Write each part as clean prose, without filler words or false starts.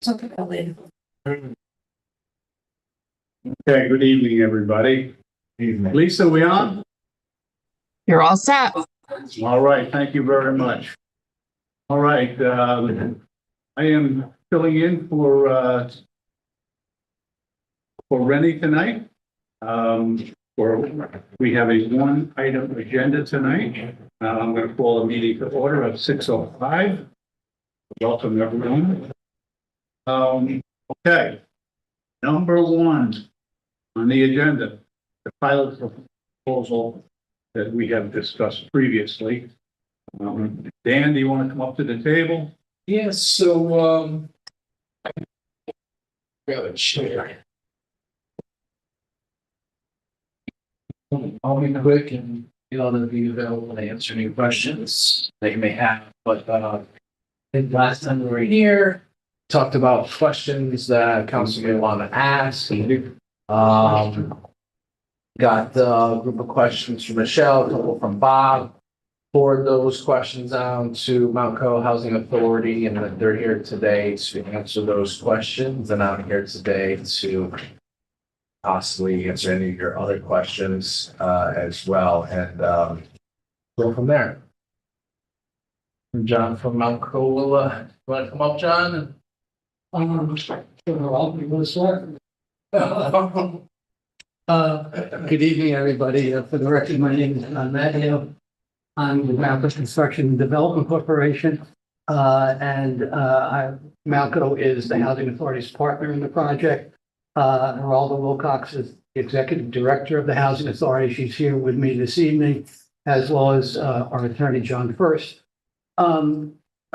Something about later. Okay, good evening, everybody. Evening. Lisa, we on? You're all set. All right, thank you very much. All right, I am filling in for Rennie tonight. We have a one-item agenda tonight. I'm going to call a meeting to order at 6:05. Welcome, everyone. Okay, number one on the agenda, the pilot proposal that we have discussed previously. Dan, do you want to come up to the table? Yes, so grab a chair. I'll be quick and be able to be available to answer any questions that you may have. But I think last time we were here, talked about questions that council may want to ask. Got a group of questions from Michelle, a couple from Bob. Forward those questions down to Mount Co Housing Authority, and then they're here today to answer those questions. And I'm here today to possibly answer any of your other questions as well, and go from there. John from Mount Co will want to come up, John? I'll be with good evening, everybody. For the record, my name is Matt Hale. I'm with Mount Co Construction and Development Corporation, and Malco is the Housing Authority's partner in the project. Geralda Wilcox is the Executive Director of the Housing Authority. She's here with me this evening, as well as our attorney, John First.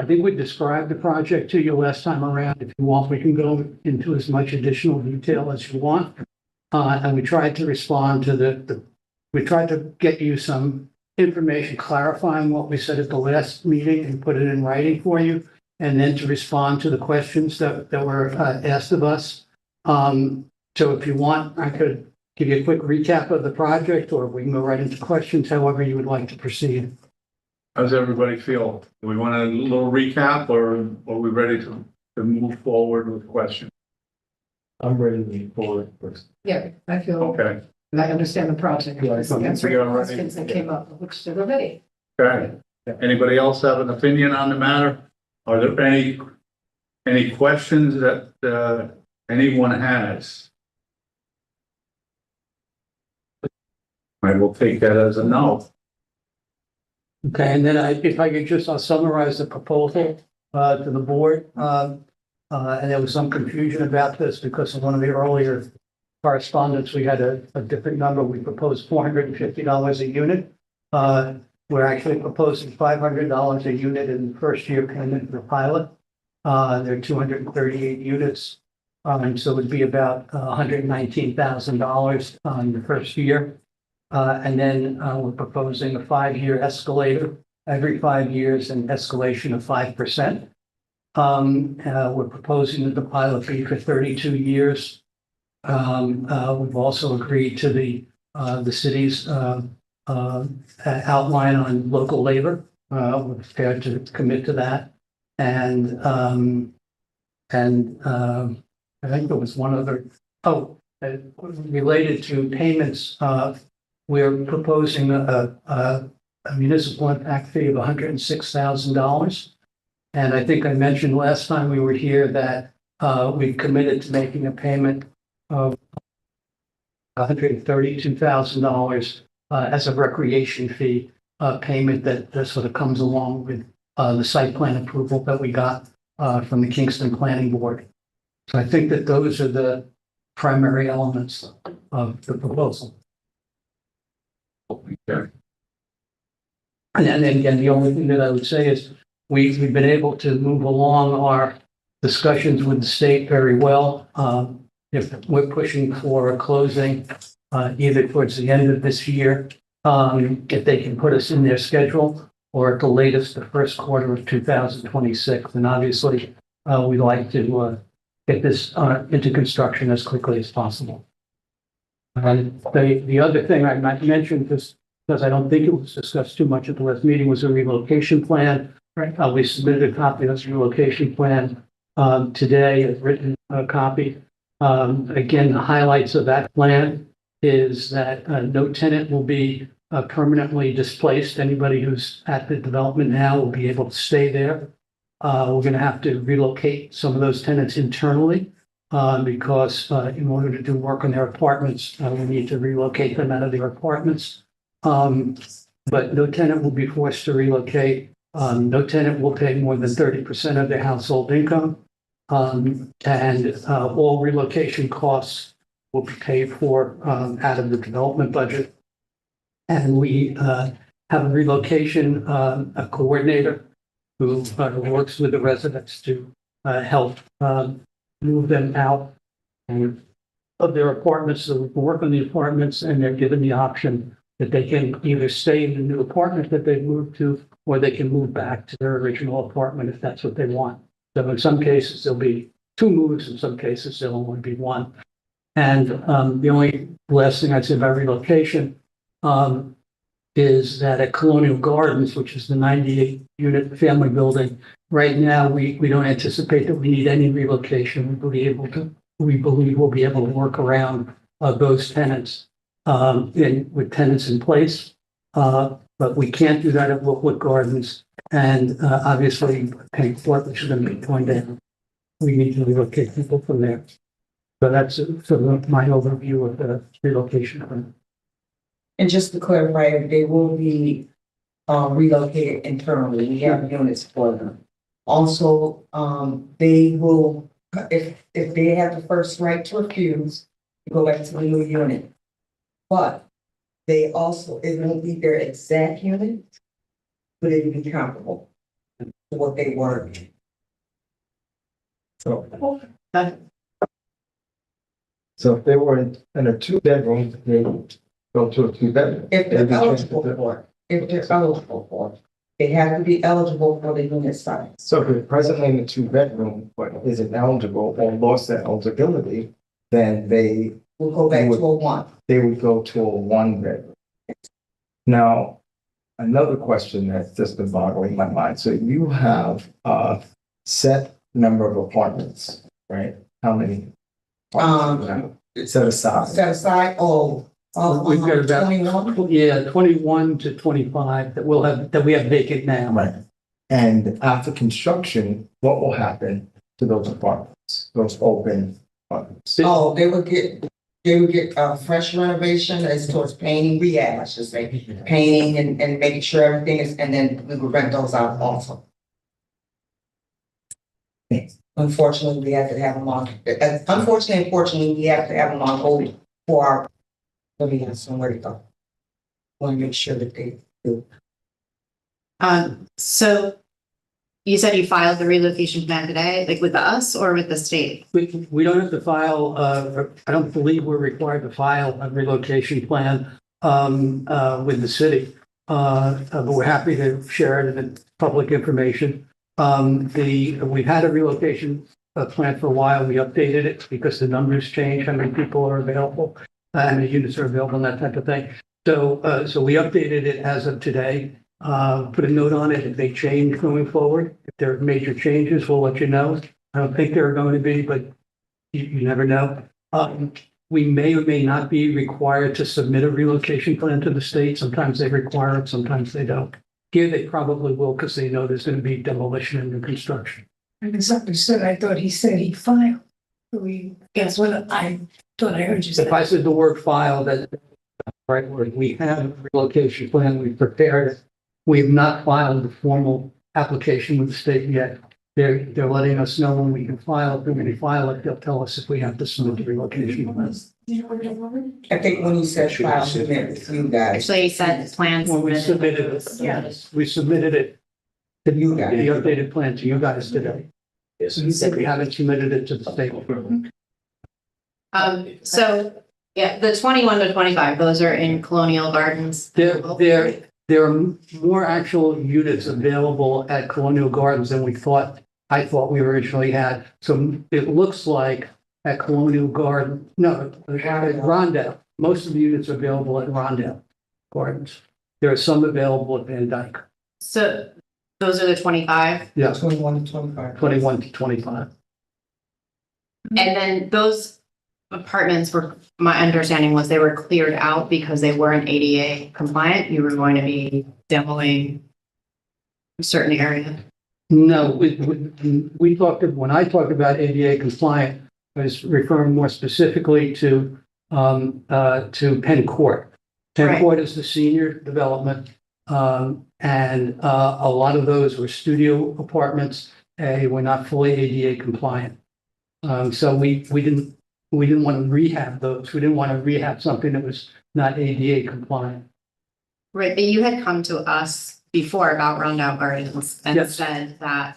I think we described the project to you last time around. If you want, we can go into as much additional detail as you want. And we tried to respond to we tried to get you some information clarifying what we said at the last meeting and put it in writing for you, and then to respond to the questions that were asked of us. So if you want, I could give you a quick recap of the project, or we can go right into questions, however you would like to proceed. How does everybody feel? Do we want a little recap, or are we ready to move forward with questions? I'm ready to move forward first. Yeah, I feel, Okay. I understand the project. Yeah, Just answer you're the ready. questions that came up, which they're ready. Okay. Anybody else have an opinion on the matter? Are there any questions that anyone has? I will take that as a no. Okay, and then if I could just, I'll summarize the proposal to the board. And there was some confusion about this because in one of the earlier correspondence, we had a different number. We proposed $450 a unit. We're actually proposing $500 a unit in the first year payment for the pilot. There are 238 units. So it would be about $119,000 on the first year. And then we're proposing a 5-year escalator every 5 years, an escalation of 5%. We're proposing that the pilot be for 32 years. We've also agreed to the city's outline on local labor. We're prepared to commit to that. And I think there was one other, related to payments. We're proposing a municipal impact fee of $106,000. And I think I mentioned last time we were here that we committed to making a payment of $132,000 as a recreation fee payment that sort of comes along with the site plan approval that we got from the Kingston Planning Board. So I think that those are the primary elements of the proposal. Okay. And then again, the only thing that I would say is we've been able to move along our discussions with the state very well. If we're pushing for a closing either towards the end of this year, if they can put us in their schedule, or at the latest, the first quarter of 2026. And obviously, we'd like to get this into construction as quickly as possible. And the other thing I might mention, because I don't think it was discussed too much at the last meeting, was a relocation plan. Right. We submitted a copy of this relocation plan today, a written copy. Again, the highlights of that plan is that no tenant will be permanently displaced. Anybody who's at the development now will be able to stay there. We're going to have to relocate some of those tenants internally because in order to do work on their apartments, we need to relocate them out of their apartments. But no tenant will be forced to relocate. No tenant will pay more than 30% of their household income. And all relocation costs will be paid for out of the development budget. And we have a relocation a coordinator who works with the residents to help move them out of their apartments. So we can work on the apartments, and they're given the option that they can either stay in the new apartment that they moved to, or they can move back to their original apartment if that's what they want. So in some cases, there'll be 2 moves. In some cases, there'll only be 1. And the only last thing I'd say about relocation is that at Colonial Gardens, which is the 98-unit family building, right now, we don't anticipate that we need any relocation. We believe we'll be able to work around those tenants with tenants in place. But we can't do that at Woodwood Gardens. And obviously, paying for it, which is going to be going down. We need to relocate people from there. So that's sort of my overview of the relocation plan. And just to clarify, they will be relocated internally. We have units for them. Also, they will, if they have the first right to refuse, go back to the new unit. But they also, it won't be their exact unit, but it will be comparable to what they were. So if they were in a 2-bedroom, they would go to a 2-bedroom. If they're eligible for it, they have to be eligible for the unit size. So if they're presently in a 2-bedroom, but isn't eligible or lost that eligibility, then they We'll go back to a 1. they would go to a 1-bedroom. Now, another question that's just been boggling my mind. So you have a set number of apartments, right? How many? Set aside. Set aside, We've got about 21. 21 to 25 that we have vacant now. Right. And after construction, what will happen to those apartments, those open apartments? Oh, they would get fresh renovation as towards painting, rehab, I should say, painting and making sure everything is, and then we would rent those out also. Unfortunately, we have to have them on, unfortunately, we have to have them on hold for our, let me have somewhere to go. Want to make sure that they do. So you said you filed the relocation plan today, like with us or with the state? We don't have to file, I don't believe we're required to file a relocation plan with the city. But we're happy to share it in public information. We've had a relocation plan for a while. We updated it because the numbers change, how many people are available, how many units are available, and that type of thing. So we updated it as of today. Put a note on it if they change going forward. If there are major changes, we'll let you know. I don't think there are going to be, but you never know. We may or may not be required to submit a relocation plan to the state. Sometimes they require it, sometimes they don't. Here they probably will because they know there's going to be demolition and new construction. I misunderstood. I thought he said he filed. Guess what? I thought I heard you say. If I said the word file, that right word, we have a relocation plan, we've prepared it. We've not filed the formal application with the state yet. They're letting us know when we can file it. When we file it, they'll tell us if we have to submit the relocation plan. I think when you said file, you meant you guys. Actually, you said plans. When we submitted it, yes, we submitted it to you, the updated plan to you guys today. Yes. You said we haven't submitted it to the state. So, yeah, the 21 to 25, those are in Colonial Gardens. There are more actual units available at Colonial Gardens than I thought we originally had. So it looks like at Colonial Garden, no, at Rondell, most of the units are available at Rondell Gardens. There are some available at Van Dyke. So those are the 25. Yeah, 21 to 25. 21 to 25. And then those apartments were, my understanding was they were cleared out because they weren't ADA compliant. You were going to be demoing a certain area. No, we talked, when I talked about ADA compliant, I was referring more specifically to Penn Court. Penn Right. Court is the senior development, and a lot of those were studio apartments. They were not fully ADA compliant. So we didn't want to rehab those. We didn't want to rehab something that was not ADA compliant. Right, but you had come to us before about Rondout Gardens and Yes. said that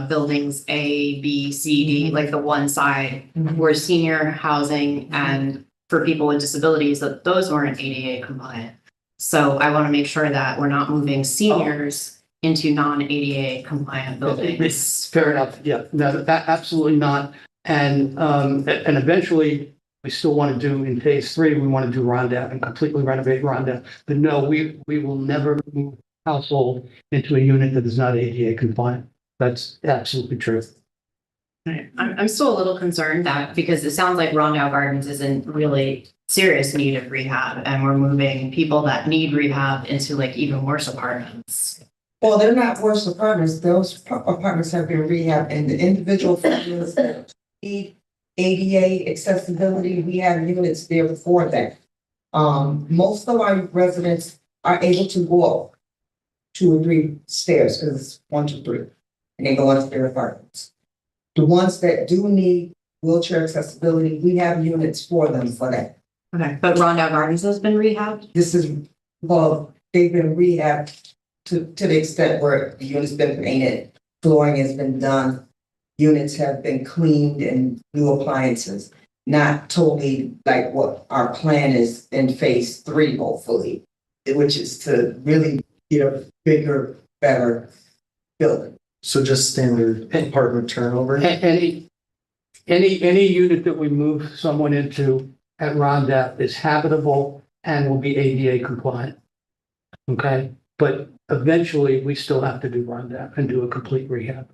buildings A, B, C, D, like the one side were senior housing and for people with disabilities, that those weren't ADA compliant. So I want to make sure that we're not moving seniors into non-ADA compliant buildings. Fair enough. Yeah, no, that absolutely not. And eventually we still want to do in phase 3, we want to do Rondout and completely renovate Rondout. But no, we will never move household into a unit that is not ADA compliant. That's absolutely true. I'm still a little concerned that because it sounds like Rondout Gardens is in really serious need of rehab and we're moving people that need rehab into like even worse apartments. Well, they're not worse apartments. Those apartments have been rehabbed and the individual families that need ADA accessibility, we have units there for that. Most of our residents are able to go up 2 or 3 stairs because it's 1, 2, 3, and they go into their apartments. The ones that do need wheelchair accessibility, we have units for them for that. Okay, but Rondout Gardens has been rehabbed? This is, well, they've been rehabbed to the extent where the unit's been painted, flooring has been done, units have been cleaned and new appliances. Not totally like what our plan is in phase 3, hopefully, which is to really get a bigger, better building. So just standard apartment turnover? Any unit that we move someone into at Rondout is habitable and will be ADA compliant. Okay, but eventually we still have to do Rondout and do a complete rehab.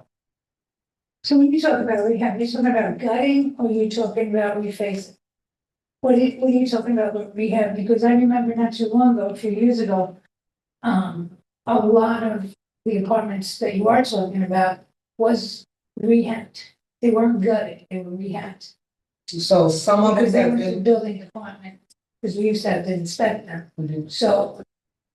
So when you talk about rehab, you're talking about gutting or you're talking about refacing? What are you talking about with rehab? Because I remember not too long ago, a few years ago, a lot of the apartments that you are talking about was rehabbed. They weren't gutted, they were rehabbed. So some of Because it they have were the been, building department, because we used to have to inspect them. Mhm. So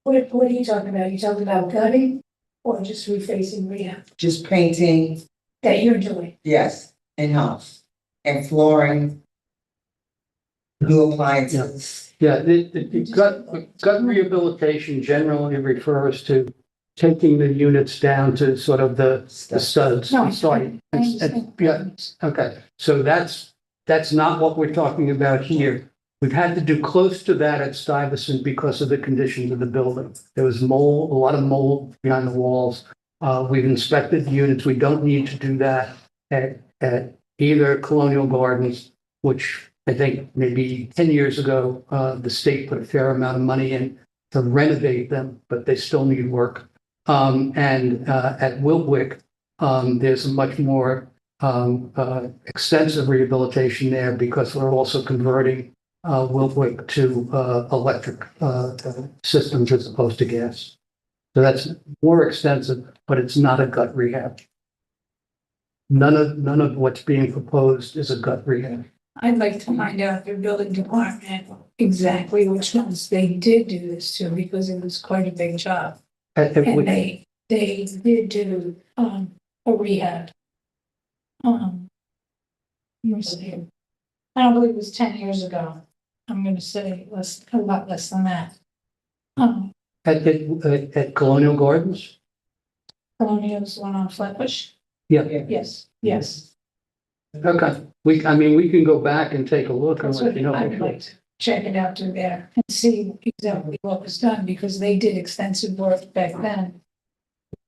what are you talking about? You talking about gutting or just refacing rehab just painting, that you're doing? yes, in-house, and flooring, new appliances. Yeah, the gut rehabilitation generally refers to taking the units down to sort of the studs. No, I Sorry. understand. Yeah, okay, so that's not what we're talking about here. We've had to do close to that at Stuyvesant because of the conditions of the building. There was mold, a lot of mold behind the walls. We've inspected the units. We don't need to do that at either Colonial Gardens, which I think maybe 10 years ago, the state put a fair amount of money in to renovate them, but they still need work. And at Wiltwick, there's a much more extensive rehabilitation there because we're also converting Wiltwick to electric systems as opposed to gas. So that's more extensive, but it's not a gut rehab. None of what's being proposed is a gut rehab. I'd like to find out your building department exactly which ones they did do this to, because it was quite a big job. And they did do, a rehab. Let me see. I don't believe it was 10 years ago. I'm gonna say a lot less than that. At Colonial Gardens? Colonial's one on Flatbush? Yeah. Yes, yes. Okay, we can go back and take a look and That's let what you know. I would like to check it out through there and see exactly what was done, because they did extensive work back then.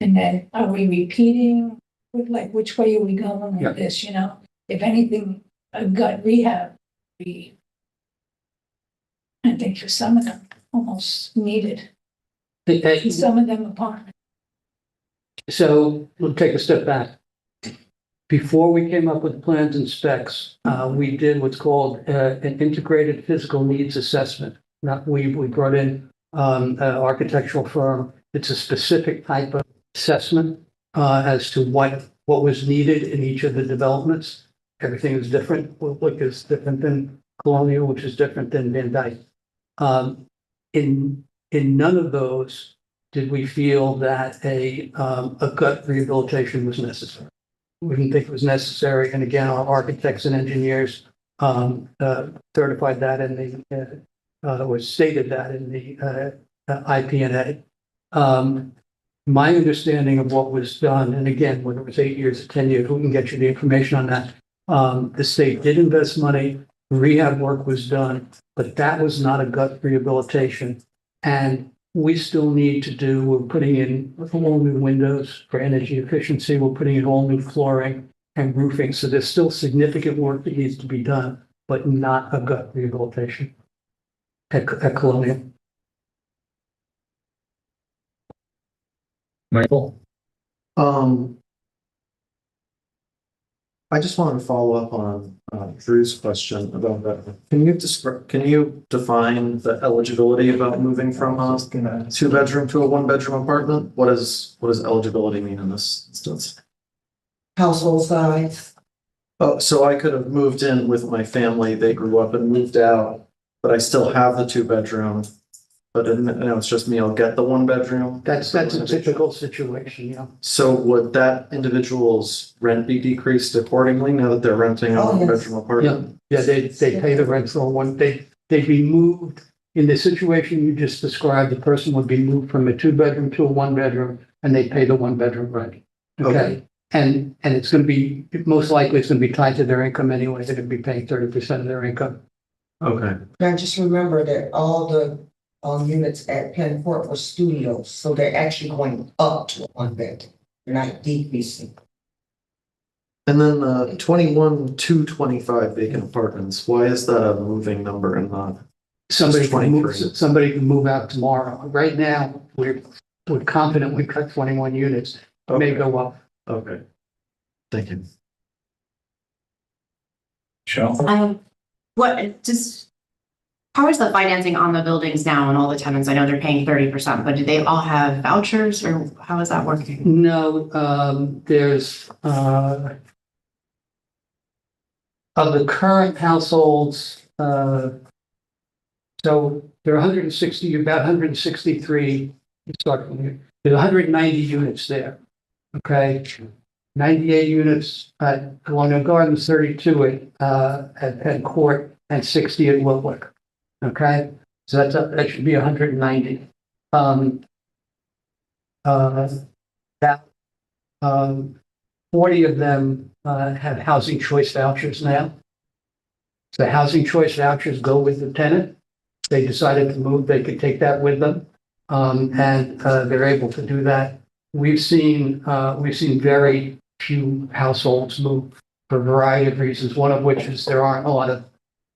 And then are we repeating, which way are we going Yeah. with this, you know? If anything, a gut rehab, we, I think for some of them, almost needed, some of them apartments. So we'll take a step back. before we came up with plans and specs, we did what's called an integrated physical needs assessment. Not, we brought in an architectural firm. It's a specific type of assessment as to what was needed in each of the developments. Everything is different. Woodwick is different than Colonial, which is different than Van Dyke. In none of those did we feel that a gut rehabilitation was necessary. We didn't think it was necessary, and again, our architects and engineers certified that in the was stated that in the IP&A. My understanding of what was done, and again, whether it was 8 years or 10 years, we can get you the information on that. The state did invest money, rehab work was done, but that was not a gut rehabilitation. And we still need to do, we're putting in all new windows for energy efficiency, we're putting in all new flooring and roofing. So there's still significant work that needs to be done, but not a gut rehabilitation at Colonial. Michael? I just wanted to follow up on Drew's question about that. Can you define the eligibility about moving from a 2-bedroom to a 1-bedroom apartment? What does eligibility mean in this instance? Household size. Oh, so I could have moved in with my family, they grew up and moved out, but I still have the 2-bedroom. But it's just me, I'll get the 1-bedroom. That's a typical situation, yeah. So would that individual's rent be decreased accordingly now that they're renting a Oh, yes. 1-bedroom apartment? Yeah, they pay the rent for one, they'd be moved, in the situation you just described, the person would be moved from a 2-bedroom to a 1-bedroom, and they pay the 1-bedroom rent. Okay? And it's gonna be, most likely it's gonna be tied to their income anyway, they're gonna be paying 30% of their income. Okay. Now just remember that all the units at Penn Court were studios, so they're actually going up to 1 bed. They're not decreasing. And then 21,225 vacant apartments, why is that a moving number and not? Somebody can move, 23. somebody can move out tomorrow. Right now, we're confident we've got 21 units, it may go up. Okay. Thank you. Michelle? How is the financing on the buildings now and all the tenants? I know they're paying 30%, but do they all have vouchers or how is that working? No, there's, of the current households, so there are 160, about 163, start from here. There's 190 units there, okay? 98 units at Colonial Gardens, 32 at Penn Court, and 60 at Woodwick. Okay, so that should be 190. That 40 of them have housing choice vouchers now. So housing choice vouchers go with the tenant. If they decided to move, they could take that with them, and they're able to do that. We've seen very few households move for a variety of reasons. One of which is there aren't a lot of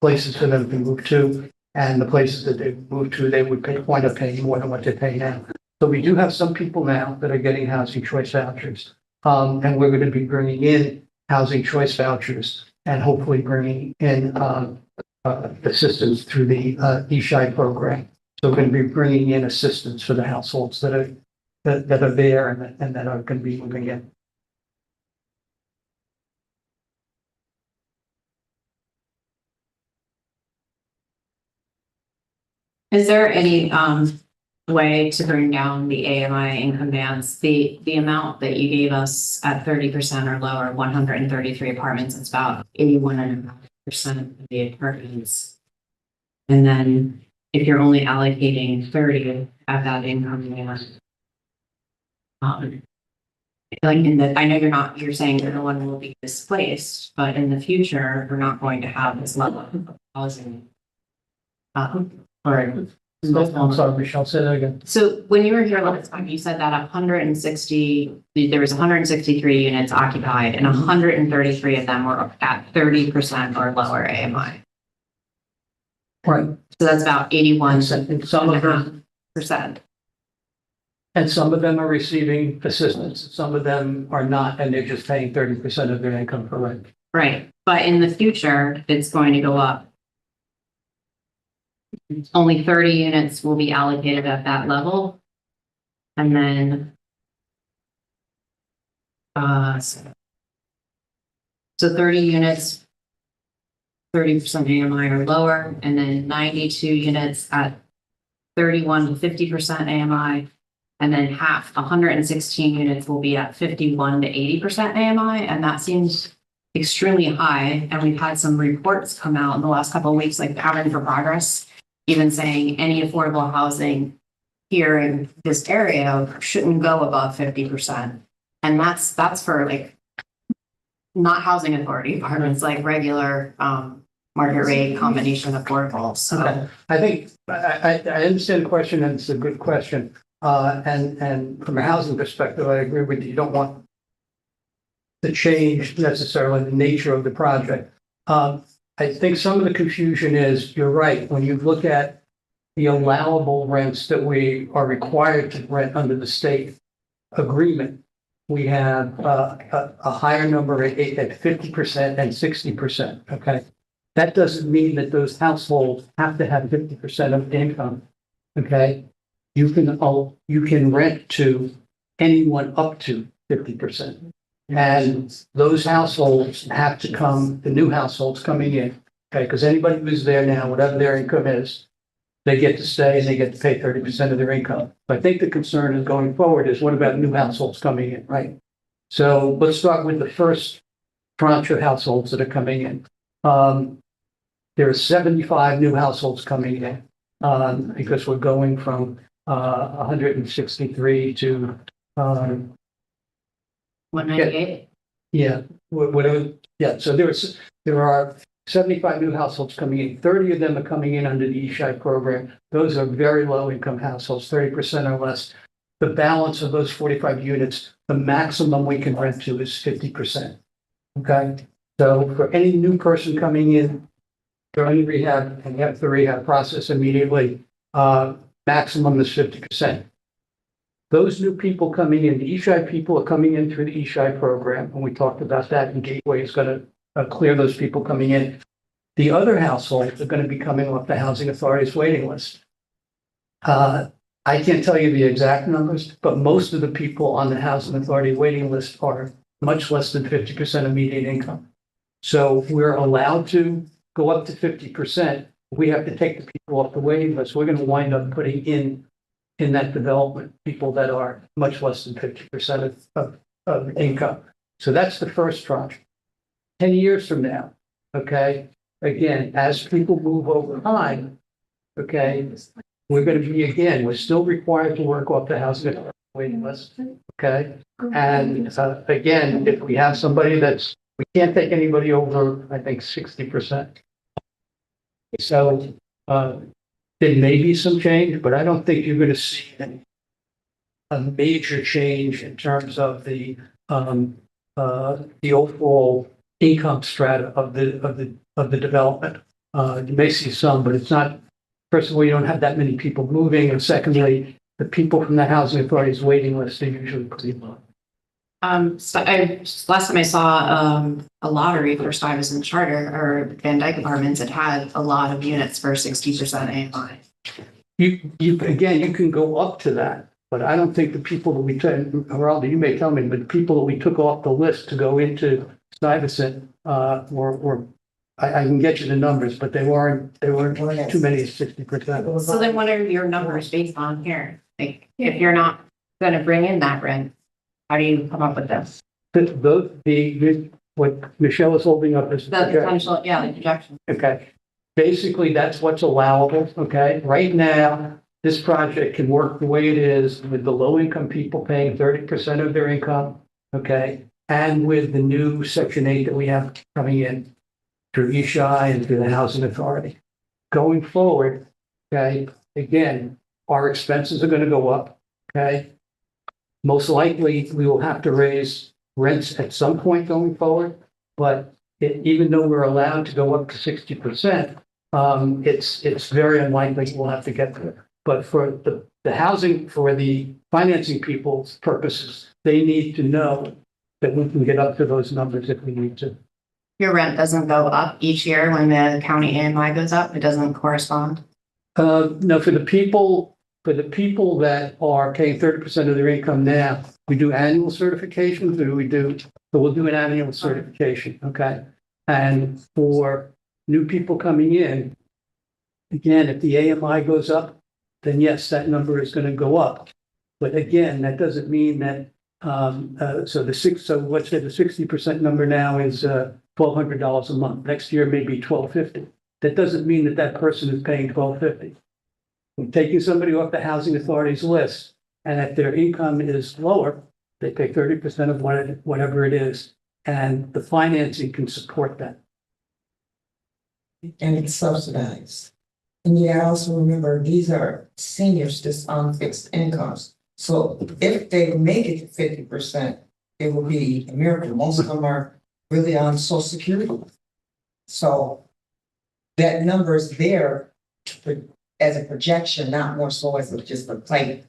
places for them to move to. And the places that they move to, they would wind up paying more than what they pay now. So we do have some people now that are getting housing choice vouchers. And we're going to be bringing in housing choice vouchers and hopefully bringing in assistance through the ESHI program. So we're going to be bringing in assistance for the households that are there and that are going to be moving in. Is there any way to bring down the AMI income bands? The amount that you gave us at 30% or lower, 133 apartments, it's about 81.5% of the apartments. And then if you're only allocating 30 of that income band, like I know you're saying that no one will be displaced, but in the future, we're not going to have this level of housing. I'm sorry, Michelle, say that again. So when you were here last time, you said that 160, there was 163 units occupied and 133 of them were at 30% or lower AMI. Right. So that's about 81 And some of them, percent. And some of them are receiving assistance, some of them are not, and they're just paying 30% of their income for rent. Right, but in the future, it's going to go up. Only 30 units will be allocated at that level. And then so 30 units, 30% AMI or lower, and then 92 units at 31 to 50% AMI. And then half, 116 units will be at 51 to 80% AMI, and that seems extremely high. And we've had some reports come out in the last couple of weeks, like Pattern for Progress, even saying any affordable housing here in this area shouldn't go above 50%. And that's for like not housing authority apartments, like regular market rate combination affordable. So Okay. I think, I understand the question, and it's a good question. And from a housing perspective, I agree with you. You don't want to change necessarily the nature of the project. I think some of the confusion is, you're right, when you look at the allowable rents that we are required to rent under the state agreement, we have a higher number at 50% and 60%, okay? That doesn't mean that those households have to have 50% of income, okay? You can rent to anyone up to 50%. And those households have to come, the new households coming in, okay? Because anybody who's there now, whatever their income is, they get to stay and they get to pay 30% of their income. But I think the concern is going forward is, what about new households coming in, right? So let's start with the first tranche of households that are coming in. There are 75 new households coming in because we're going from 163 to 198. yeah, whatever. Yeah, so there are 75 new households coming in. 30 of them are coming in under the eShai program. Those are very low income households, 30% or less. The balance of those 45 units, the maximum we can rent to is 50%. Okay, so for any new person coming in, they're in rehab and have the rehab process immediately. Maximum is 50%. Those new people coming in, the eShai people are coming in through the eShai program, and we talked about that, and Gateway is going to clear those people coming in. The other households are going to be coming off the Housing Authority's waiting list. I can't tell you the exact numbers, but most of the people on the Housing Authority waiting list are much less than 50% of median income. So we're allowed to go up to 50%. We have to take the people off the waiting list. We're going to wind up putting in that development people that are much less than 50% of income. So that's the first tranche. 10 years from now, okay, again, as people move over time, okay, we're going to be, again, we're still required to work off the housing waiting list, okay? And again, if we have somebody we can't take anybody over, I think, 60%. So there may be some change, but I don't think you're going to see a major change in terms of the overall income strata of the development. You may see some, but it's not. First of all, you don't have that many people moving, and secondly, the people from the Housing Authority's waiting list are usually pretty low. So last time I saw a lottery for Stuyvesant Charter or Van Dyke Apartments, it had a lot of units for 60% AMI. You again, you can go up to that, but I don't think the people that we took, Geraldo, you may tell me, but the people that we took off the list to go into Stuyvesant were I can get you the numbers, but they weren't too many as 60%. So then what are your numbers based on here? Like, if you're not going to bring in that rent, how do you come up with this? What Michelle is holding up is The potential, yeah, the projection. okay. Basically, that's what's allowable. Okay. Right now, this project can work the way it is with the low income people paying 30% of their income. Okay. And with the new Section 8 that we have coming in through eShai and through the Housing Authority. Going forward, okay, again, our expenses are going to go up. Okay. Most likely, we will have to raise rents at some point going forward, but even though we're allowed to go up to 60%, it's very unlikely we'll have to get there. But for the housing, for the financing people's purposes, they need to know that we can get up to those numbers if we need to. Your rent doesn't go up each year when the county AMI goes up? It doesn't correspond? No, for the people that are paying 30% of their income now, we do annual certifications, so we'll do an annual certification, okay? And for new people coming in, again, if the AMI goes up, then yes, that number is going to go up. But again, that doesn't mean that, so let's say the 60% number now is $1,200 a month. Next year, maybe $1,250. That doesn't mean that that person is paying $1,250. We're taking somebody off the housing authority's list, and if their income is lower, they pay 30% of whatever it is, and the financing can support that. And it's subsidized. And you also remember, these are seniors just on fixed incomes. So if they make it to 50%, it will be a miracle. Most of them are really on Social Security. So that number is there as a projection, not more so as just a plain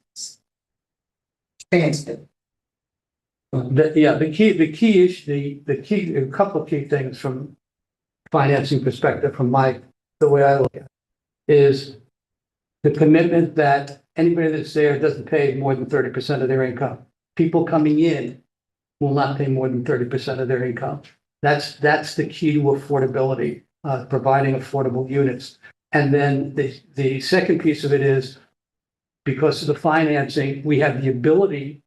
standstill. The key issue, a couple of key things from financing perspective, the way I look at it, is the commitment that anybody that's there doesn't pay more than 30% of their income. People coming in will not pay more than 30% of their income. That's the key to affordability, providing affordable units. And then the second piece of it is, because of the financing, we have the ability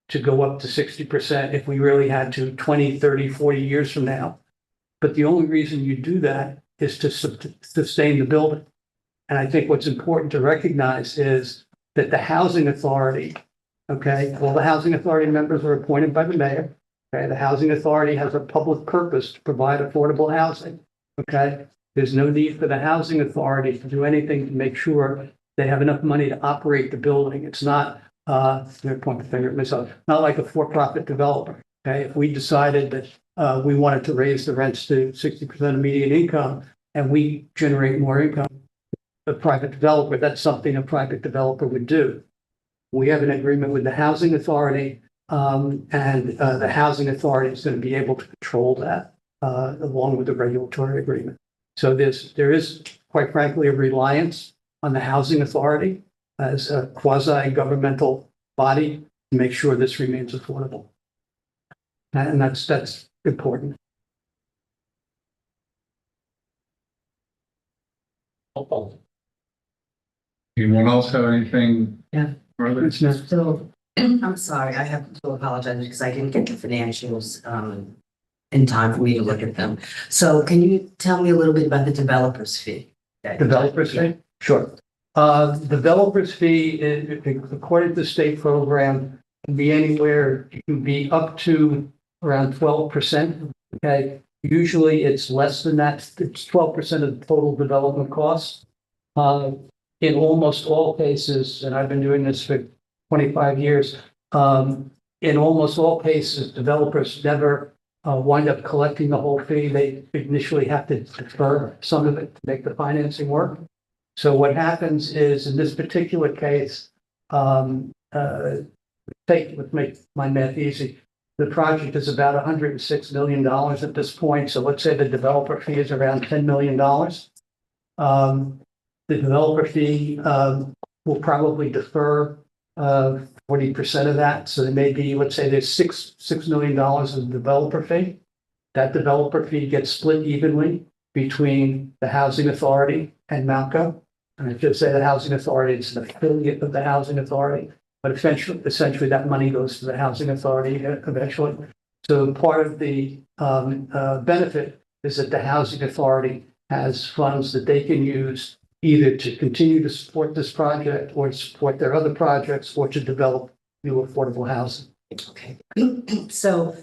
to go up to 60% if we really had to 20, 30, 40 years from now. But the only reason you do that is to sustain the building. And I think what's important to recognize is that the housing authority, okay, all the housing authority members are appointed by the mayor. Okay, the housing authority has a public purpose to provide affordable housing. Okay, there's no need for the housing authority to do anything to make sure they have enough money to operate the building. It's not, point the finger at myself, not like a for-profit developer. Okay, if we decided that we wanted to raise the rents to 60% of median income and we generate more income, a private developer, that's something a private developer would do. We have an agreement with the housing authority, and the housing authority is going to be able to control that along with the regulatory agreement. So there is, quite frankly, a reliance on the housing authority as a quasi-governmental body to make sure this remains affordable. And that's important. Anyone else have anything? Yeah. Further? So, I'm sorry, I have to apologize because I didn't get the financials in time for me to look at them. So can you tell me a little bit about the developer's fee? Developer's fee? Sure. Developer's fee, according to the state program, can be anywhere, it can be up to around 12%. Okay. Usually it's less than that. It's 12% of the total development costs. In almost all cases, and I've been doing this for 25 years, in almost all cases, developers never wind up collecting the whole fee. They initially have to defer some of it to make the financing work. So what happens is, in this particular case, let's make my math easy. The project is about $106 million at this point. So let's say the developer fee is around $10 million. The developer fee will probably defer 40% of that. So there may be, let's say there's $6 million of developer fee. That developer fee gets split evenly between the housing authority and Malco. And I should say the housing authority is an affiliate of the housing authority, but essentially that money goes to the housing authority eventually. So part of the benefit is that the housing authority has funds that they can use either to continue to support this project or to support their other projects or to develop new affordable housing. Okay. So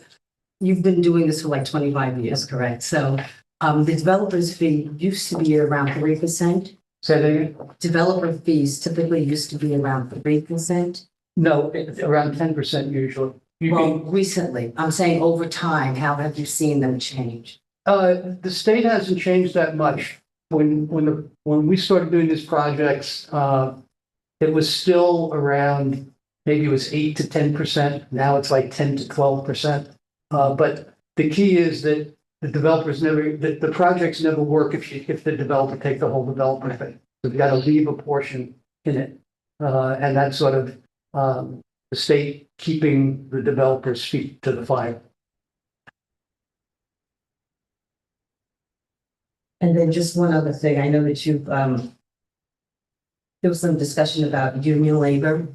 you've been doing this for like 25 years, correct? So the developer's fee used to be around 3%. Say that again? Developer fees typically used to be around 3%. No, it's around 10% usually. Well, recently, I'm saying over time, how have you seen them change? The state hasn't changed that much. When we started doing these projects, it was still around, maybe it was 8 to 10%. Now it's like 10 to 12%. But the key is that the developers never, the projects never work if the developer take the whole development thing. So you got to leave a portion in it. And that's sort of the state keeping the developer's feet to the fire. And then just one other thing, I know that you've, there was some discussion about union labor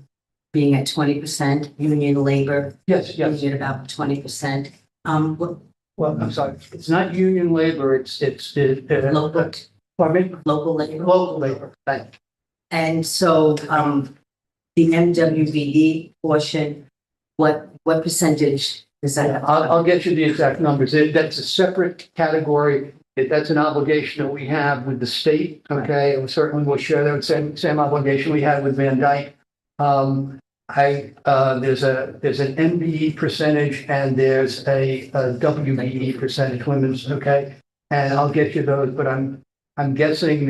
being at 20%, union labor Yes, yes. being at about 20%. What, Well, I'm sorry, it's not union labor, it's local, pardon me? local labor? Local labor, thank you. And so, the MWBE portion, what percentage is Yeah, that? I'll get you the exact numbers. That's a separate category. That's an obligation that we have with the state, okay? And we certainly will share that same obligation we had with Van Dyke. There's an MBE percentage and there's a WBE percentage, women's, okay? And I'll get you those, but I'm guessing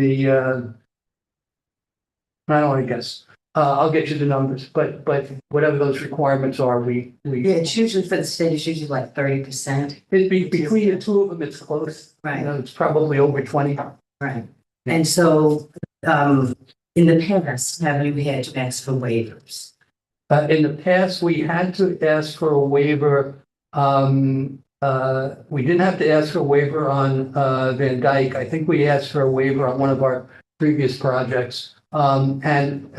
I don't want to guess. I'll get you the numbers, but whatever those requirements are, Yeah, it's usually for the state, it's usually like 30%. it'd be between the two of them, it's close. You Right. know, it's probably over 20. Right. And so, in the past, have you had to ask for waivers? In the past, we had to ask for a waiver. We didn't have to ask for a waiver on Van Dyke. I think we asked for a waiver on one of our previous projects. Again,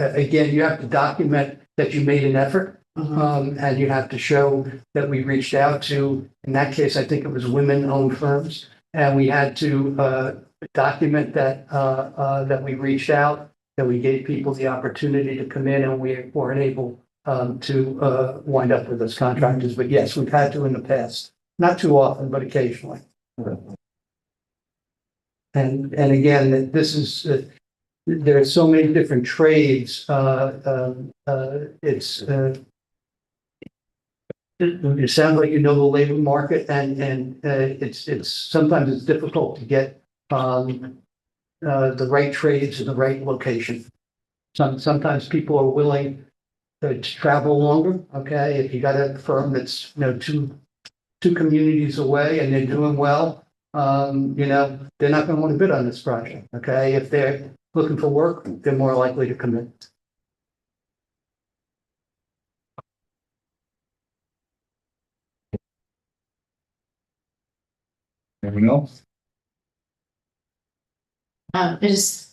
you have to document that you made an effort. And you have to show that we reached out to, in that case, I think it was women-owned firms. And we had to document that we reached out, that we gave people the opportunity to come in and we weren't able to wind up with those contractors. But yes, we've had to in the past, not too often, but occasionally. And again, this is, there are so many different trades. It sounds like you know the labor market and it's sometimes it's difficult to get the right trades in the right location. Sometimes people are willing to travel longer. Okay, if you got a firm that's two communities away and they're doing well, they're not going to want to bid on this project. Okay, if they're looking for work, they're more likely to come in. Anyone else?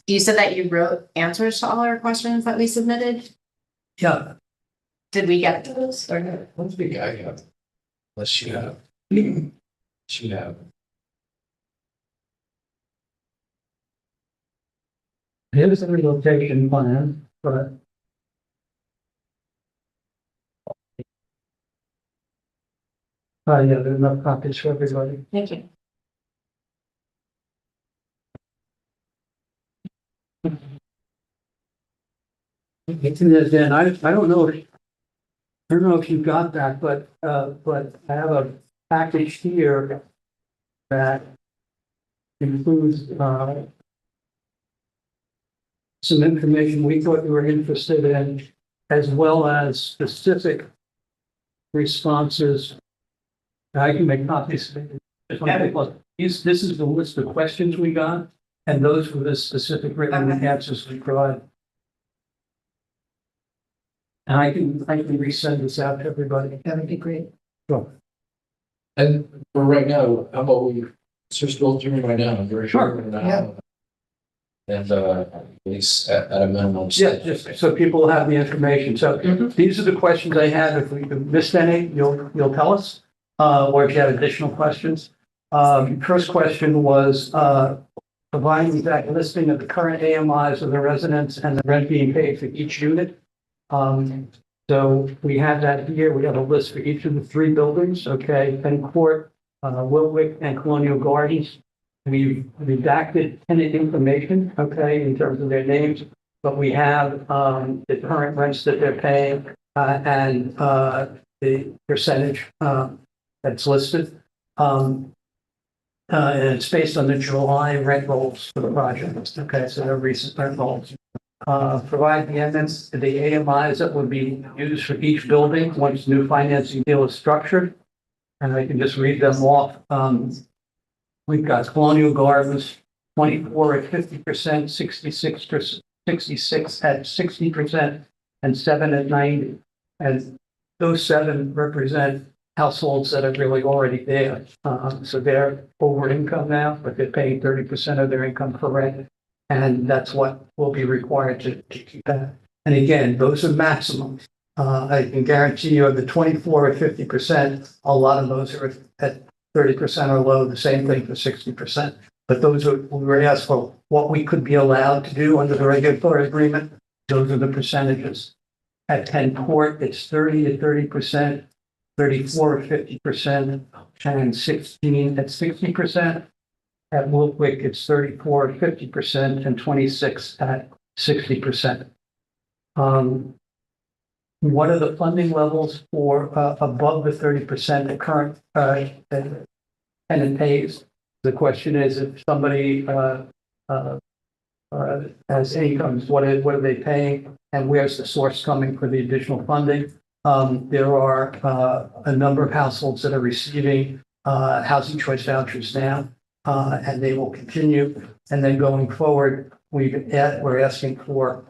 You said that you wrote answers to all our questions that we submitted. Yeah. Did we get those or no? I don't think I have. Unless you have. Should have. Here's the relocation plan, but yeah, there are enough copies for everybody. Thank you. And I don't know if you got that, but I have a package here that includes some information we thought you were interested in, as well as specific responses. I can make copies. This is the list of questions we got, and those were the specific written answers we provided. And I can resend this out to everybody. That would be great. Sure. And for right now, how about we just go through right now? Very Sure. Yeah. And at least at a minimum. Yeah, just so people have the information. So these are the questions I had. If we missed any, you'll tell us. Or if you have additional questions. First question was providing the exact listing of the current AMIs of the residents and the rent being paid for each unit. So we have that here. We have a list for each of the three buildings. Okay, Penn Court, Wilwick, and Colonial Gardens. We've redacted tenant information, okay, in terms of their names, but we have the current rents that they're paying and the percentage that's listed. And it's based on the July rent rolls for the project. Okay, so they're recent rent rolls. provide the AMIs that would be used for each building once new financing deal is structured. And I can just read them off. We've got Colonial Gardens, 24 at 50%, 66 at 60%, and 7 at 90. And those 7 represent households that are really already there. So they're over income now, but they're paying 30% of their income for rent. And that's what will be required to keep that. And again, those are maximums. I can guarantee you of the 24 or 50%, a lot of those are at 30% or low, the same thing for 60%. But those are, we were asked for what we could be allowed to do under the regulatory agreement. Those are the percentages. At Penn Court, it's 30 to 30%, 34 or 50%, and 16 at 60%. At Wolfwick, it's 34 or 50%, and 26 at 60%. What are the funding levels for above the 30% the current tenant pays? The question is, if somebody has incomes, what are they paying, and where's the source coming for the additional funding? There are a number of households that are receiving housing choice vouchers now, and they will continue. And then going forward, we're asking for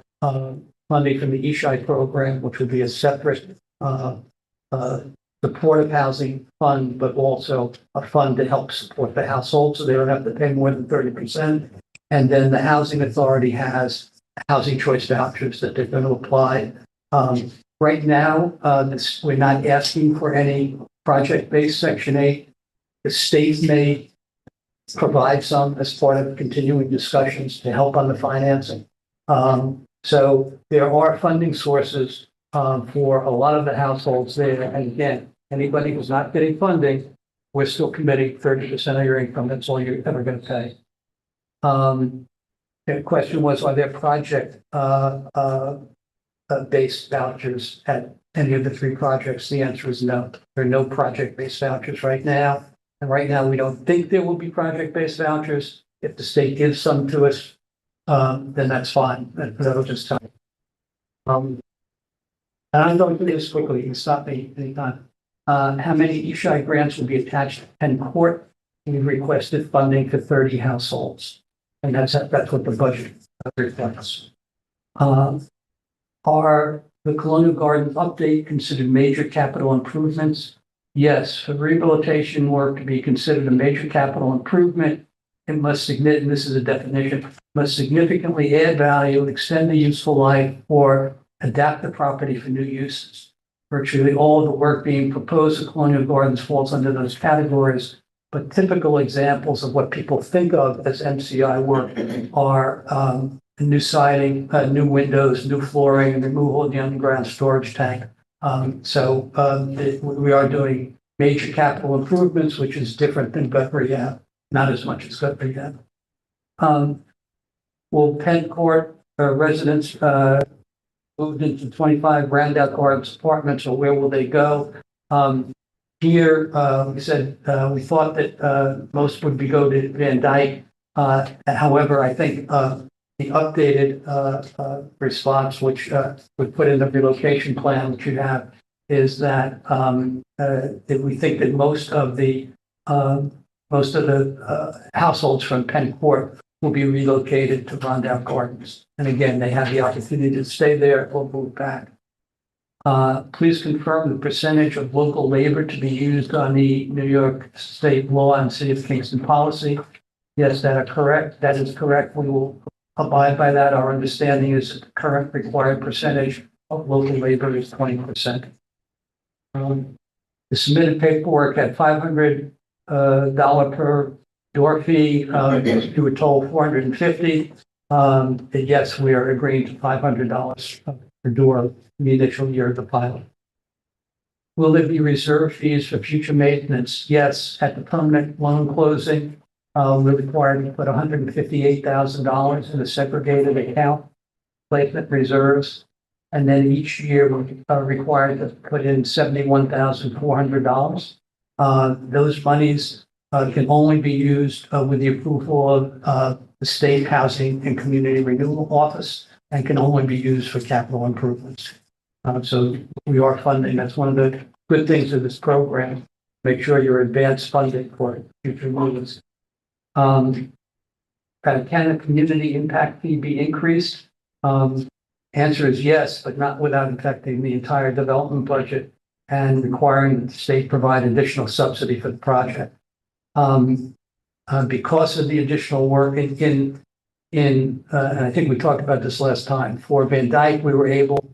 funding from the ESHI program, which would be a separate supportive housing fund, but also a fund to help support the household so they don't have to pay more than 30%. And then the housing authority has housing choice vouchers that they're going to apply. Right now, we're not asking for any project-based Section 8. The state may provide some as part of continuing discussions to help on the financing. So there are funding sources for a lot of the households there. And again, anybody who's not getting funding, we're still committing 30% of your income. That's all you're ever going to pay. The question was, are there project based vouchers at any of the 3 projects? The answer is no. There are no project-based vouchers right now. And right now, we don't think there will be project-based vouchers. If the state gives some to us, then that's fine. That'll just tell. And I'm going through this quickly. You can stop me anytime. How many ESHI grants will be attached to Penn Court? We've requested funding for 30 households. And that's what the budget reflects. Are the Colonial Gardens update considered major capital improvements? Yes, for rehabilitation work to be considered a major capital improvement, it must this is a definition, must significantly add value, extend the useful life, or adapt the property for new uses. Virtually all of the work being proposed at Colonial Gardens falls under those categories, but typical examples of what people think of as MCI work are new siding, new windows, new flooring, and removal of the underground storage tank. We are doing major capital improvements, which is different than gut rehab, not as much as gut rehab. Will Penn Court residents moved into 25 Roundout Gardens apartments, or where will they go? Here, we said we thought that most would go to Van Dyke. However, I think the updated response, which we put in the relocation plan, which you have, is that we think that most of the households from Penn Court will be relocated to Rondout Gardens. And again, they have the opportunity to stay there or move back. Please confirm the percentage of local labor to be used on the New York State law and City of Kingston policy. Yes, that is correct. We will abide by that. Our understanding is that the current required percentage of local labor is 20%. The submitted paperwork had $500 per door fee. You were told $450. Yes, we are agreeing to $500 per door in the initial year of the pilot. Will there be reserve fees for future maintenance? Yes, at the permanent loan closing, we're required to put $158,000 in a segregated account, placement reserves, and then each year we are required to put in $71,400. Those monies can only be used with the approval of the State Housing and Community Renewal Office. and can only be used for capital improvements. So we are funding, that's one of the good things of this program, make sure you're advanced funding for future movements. Can a community impact fee be increased? Answer is yes, but not without affecting the entire development budget and requiring that the state provide additional subsidy for the project. Because of the additional work and I think we talked about this last time, for Van Dyke, we were able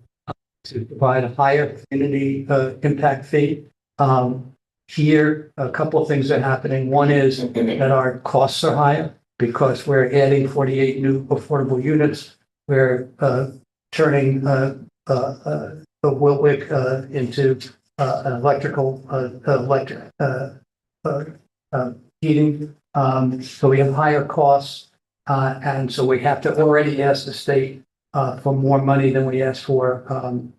to provide a higher community impact fee. Here, a couple of things are happening. One is that our costs are higher because we're adding 48 new affordable units. We're turning the Wiltwick into an electrical heating. So we have higher costs, and so we have to already ask the state for more money than we asked for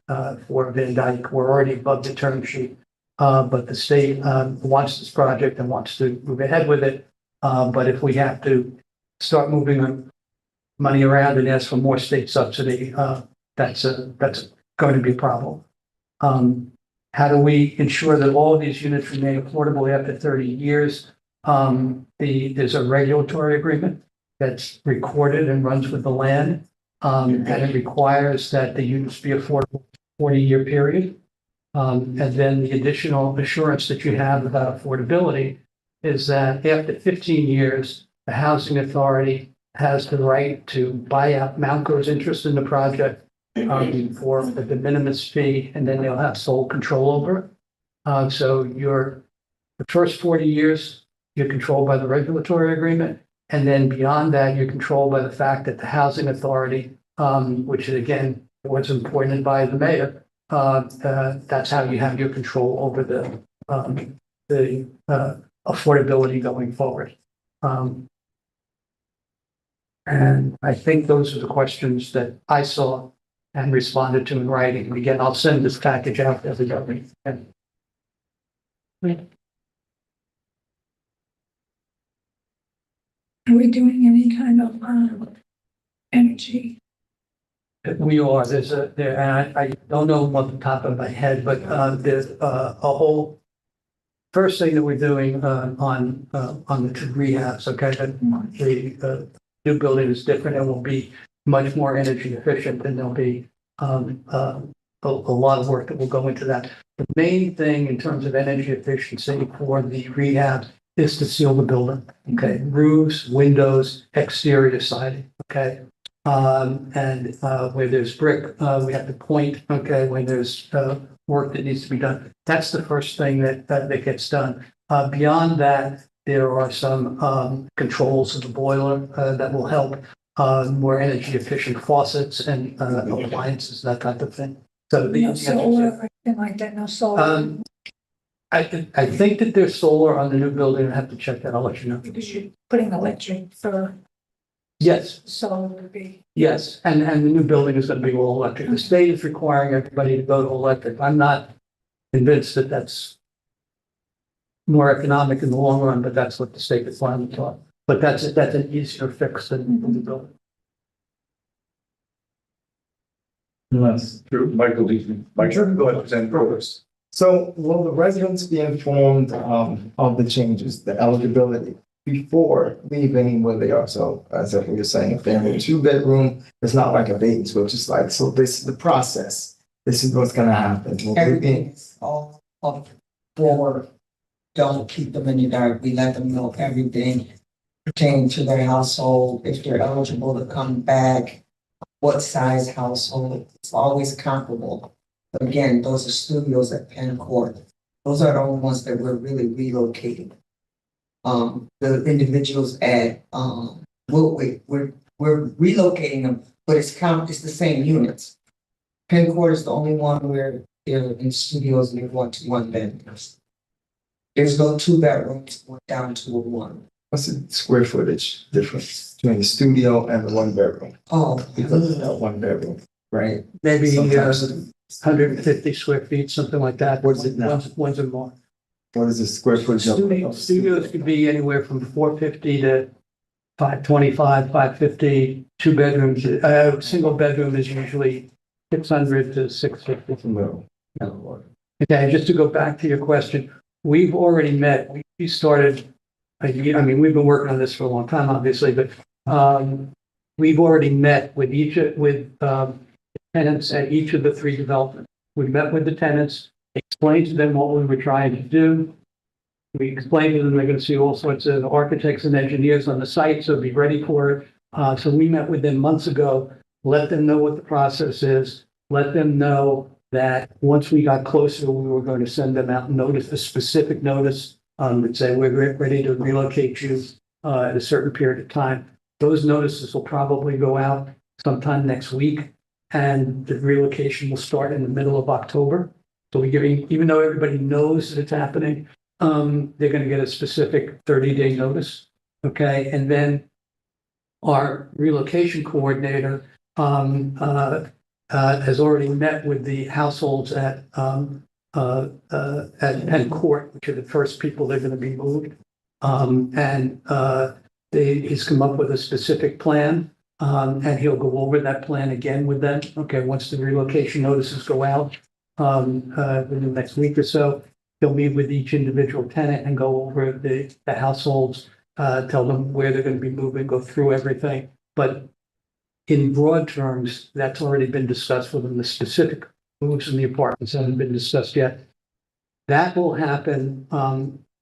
Van Dyke. We're already above the term sheet, but the state wants this project and wants to move ahead with it. But if we have to start moving money around and ask for more state subsidy, that's going to be a problem. How do we ensure that all of these units remain affordable after 30 years? There's a regulatory agreement that's recorded and runs with the land. And it requires that the units be affordable for a 40-year period. And then the additional assurance that you have about affordability is that after 15 years, the housing authority has the right to buy out Mountco's interest in the project for a de minimis fee, and then they'll have sole control over it. So the first 40 years, you're controlled by the regulatory agreement. And then beyond that, you're controlled by the fact that the housing authority, which again was appointed by the mayor, that's how you have your control over the affordability going forward. And I think those are the questions that I saw and responded to in writing. And again, I'll send this package out to everybody. Are we doing any kind of energy? We are, and I don't know off the top of my head, but there's a whole first thing that we're doing on the two rehabs, okay? The new building is different and will be much more energy efficient, and there'll be a lot of work that will go into that. The main thing in terms of energy efficiency for the rehab is to seal the building, okay? Roofs, windows, exterior siding, okay? And where there's brick, we have to point, okay, when there's work that needs to be done. That's the first thing that gets done. Beyond that, there are some controls of the boiler that will help, more energy efficient faucets and appliances, that type of thing. So No solar or anything like that, no solar? I think that there's solar on the new building. I have to check that. I'll let you know. Because you're putting electric for Yes, solar to be. yes, and the new building is going to be all electric. The state is requiring everybody to go to electric. I'm not convinced that that's more economic in the long run, but that's what the state requirements are. But that's an easier fix than the building. Yes. True, Michael, go ahead, present first. So will the residents be informed of the changes, the eligibility, before leaving where they are? So as if we were saying, if they're in a 2-bedroom, it's not like a bait switch. It's like, so this is the process. This is what's gonna happen. Will we Everything be- is all up forward. Don't keep them in the dark. We let them know everything pertaining to their household, if they're eligible to come back, what size household. It's always comparable. But again, those are studios at Penn Court. Those are the only ones that we're really relocating. The individuals at we're relocating them, but it's the same units. Penn Court is the only one where they're in studios and they're 1 bedrooms. There's no 2 bedrooms, went down to a 1. What's the square footage difference between the studio and the 1 bedroom? Oh, Because of that 1 bedroom, right? Maybe Sometimes- 150 square feet, something like that. What is it now? Ones or more. What is the square footage of? Studios could be anywhere from 450 to 525, 550, two bedrooms, single bedroom is usually 600 to 650. No. Okay, just to go back to your question, we've already met, we started a year, I mean, we've been working on this for a long time, obviously, but we've already met with tenants at each of the three developments. We met with the tenants, explained to them what we were trying to do. We explained to them they're going to see all sorts of architects and engineers on the site, so be ready for it. So we met with them months ago, let them know what the process is, let them know that once we got closer, we were going to send them out notice, a specific notice, and say, we're ready to relocate you at a certain period of time. Those notices will probably go out sometime next week, and the relocation will start in the middle of October. So we're giving, even though everybody knows that it's happening, they're going to get a specific 30-day notice. Okay. And then our relocation coordinator has already met with the households at Penn Court, which are the first people that are going to be moved. He's come up with a specific plan, and he'll go over that plan again with them. Okay, once the relocation notices go out within the next week or so, he'll meet with each individual tenant and go over the households, tell them where they're going to be moving, go through everything. But in broad terms, that's already been discussed with them. The specific moves in the apartments haven't been discussed yet. That will happen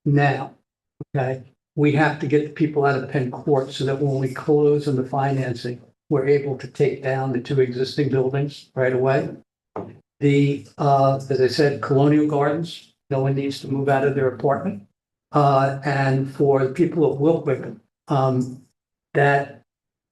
now. Okay. We have to get the people out of Penn Court so that when we close on the financing, we're able to take down the two existing buildings right away. As I said, Colonial Gardens, no one needs to move out of their apartment. And for the people of Wilkwick, that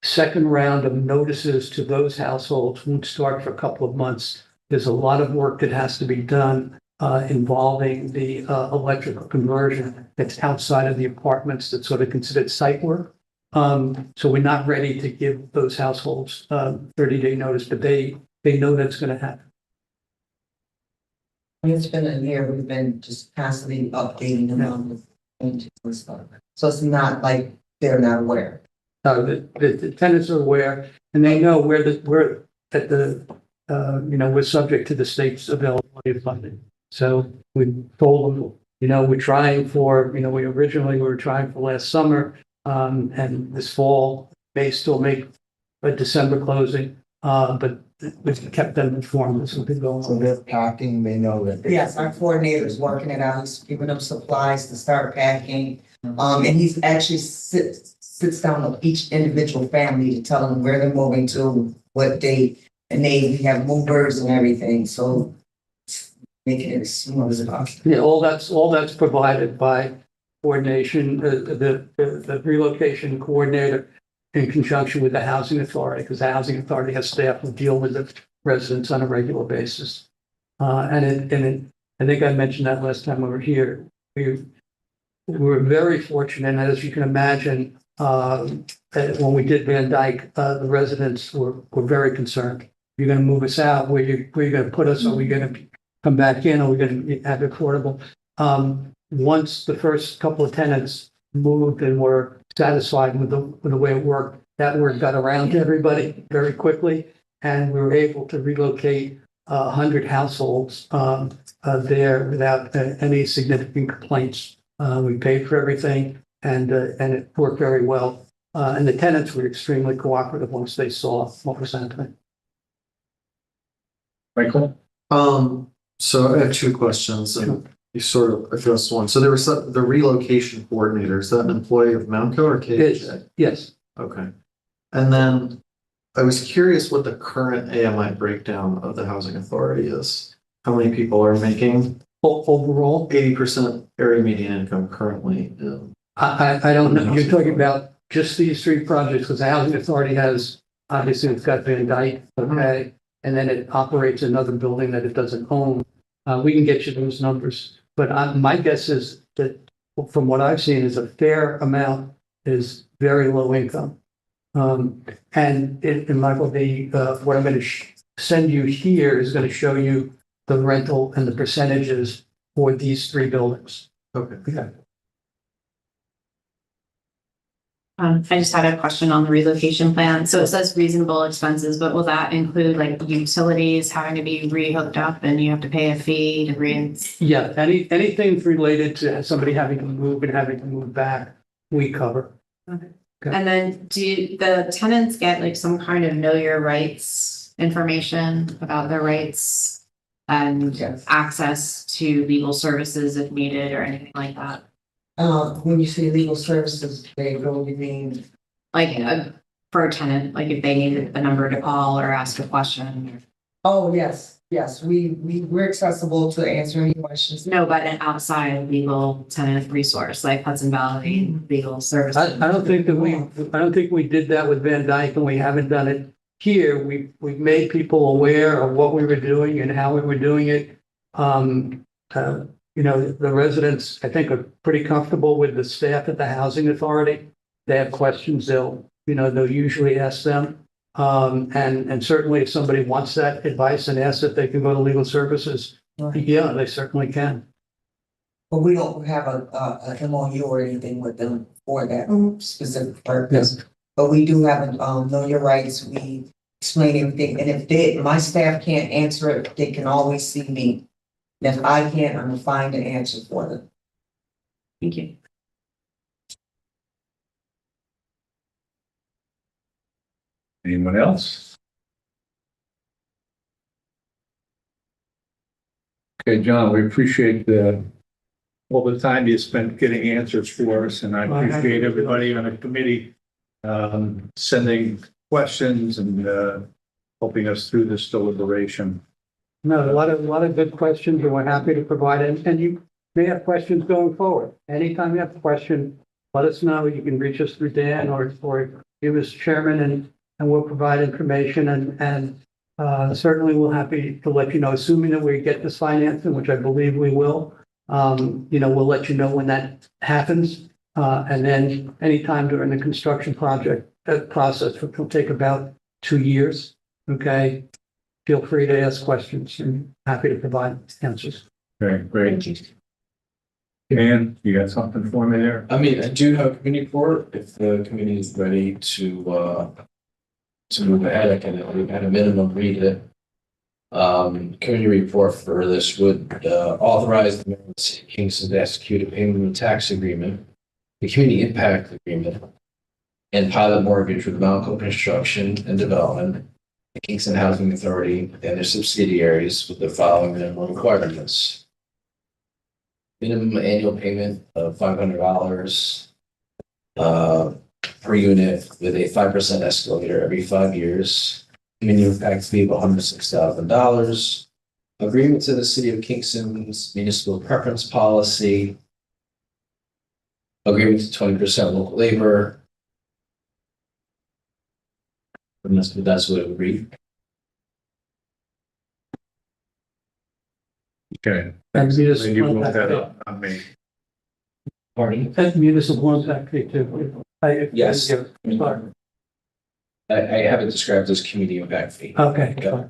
second round of notices to those households won't start for a couple of months. There's a lot of work that has to be done involving the electrical conversion that's outside of the apartments that's sort of considered site work. So we're not ready to give those households 30-day notice, but they know that's going to happen. It's been a year, we've been just constantly updating them on the changes and stuff. So it's not like they're not aware. The tenants are aware, and they know we're subject to the state's availability of funding. So we told them, we're trying for, we were trying for last summer, and this fall may still make a December closing, but we've kept them informed of something going So on. they're packing, they know that. Yes, our coordinator's working it out, he's giving them supplies to start packing. And he's actually sits down with each individual family to tell them where they're moving to, what date, and we have movers and everything, so making it as smooth as possible. Yeah, all that's provided by coordination, the relocation coordinator in conjunction with the housing authority, because the housing authority has staff who deal with the residents on a regular basis. I think I mentioned that last time we were here. We were very fortunate, as you can imagine, when we did Van Dyke, the residents were very concerned. You're going to move us out, where you going to put us? Are we going to come back in? Are we going to have it affordable? Once the first couple of tenants moved and were satisfied with the way it worked, that word got around to everybody very quickly, and we were able to relocate 100 households there without any significant complaints. We paid for everything, and it worked very well. And the tenants were extremely cooperative once they saw what was happening. Michael? So I have two questions, and you sort of addressed one. So there was the relocation coordinator. Is that an employee of Mounco or KJ? Yes. Okay. And then I was curious what the current AMI breakdown of the housing authority is. How many people are making Overall, 80% area median income currently? I don't know. You're talking about just these three projects, because the housing authority has, obviously, it's got Van Dyke, okay, and then it operates another building that it doesn't own. We can get you those numbers, but my guess is that from what I've seen is a fair amount is very low income. And Michael, what I'm going to send you here is going to show you the rental and the percentages for these three buildings. Okay. Yeah. I just had a question on the relocation plan. So it says reasonable expenses, but will that include like utilities having to be re-hooked up and you have to pay a fee to Yeah, anything related to somebody having to move and having to move back, we cover. And then do the tenants get like some kind of know your rights information about their rights and Yes. access to legal services if needed or anything like that? When you say legal services, they go, you mean, Like for a tenant, like if they needed the number to call or ask a question. oh, yes, we're accessible to answer any questions. No, but an outside legal tenant resource like Hudson Valley Legal Services. I don't think we did that with Van Dyke, and we haven't done it here. We've made people aware of what we were doing and how we were doing it. The residents, I think, are pretty comfortable with the staff at the housing authority. They have questions, they'll usually ask them. And certainly if somebody wants that advice and asks if they can go to legal services, yeah, they certainly can. But we don't have a MOU or anything with them for that specific purpose. Yes. But we do have a, know your rights, we explain everything, and if my staff can't answer it, they can always see me. And if I can't, I'm gonna find an answer for them. Thank you. Anyone else? Okay, John, we appreciate all the time you spent getting answers for us, and I appreciate everybody on the committee sending questions and helping us through this deliberation. No, a lot of good questions, and we're happy to provide it. And you may have questions going forward. Anytime you have a question, let us know. You can reach us through Dan or give us chairman, and we'll provide information. And certainly we're happy to let you know, assuming that we get this financing, which I believe we will. We'll let you know when that happens. And then anytime during the construction process, which will take about 2 years. Okay. Feel free to ask questions and happy to provide answers. Okay, great. Dan, you got something for me there? I mean, I do have a committee report. If the committee is ready to move ahead, I can at a minimum read it. Committee report for this would authorize the mayor of the city of Kingston to execute a payment and tax agreement, the community impact agreement, and pilot mortgage with Malco Construction and Development, the Kingston Housing Authority, and their subsidiaries with the following minimum requirements. Minimum annual payment of $500 per unit with a 5% escalator every 5 years. Community impact fee of $106,000. Agreement to the City of Kingston's municipal preference policy. Agreement to 20% local labor. And that's what it would read. Okay. And Then you look that up on me. Pardon? And municipal impact fee too. Yes. Sorry. I have it described as community impact fee. Okay. Okay.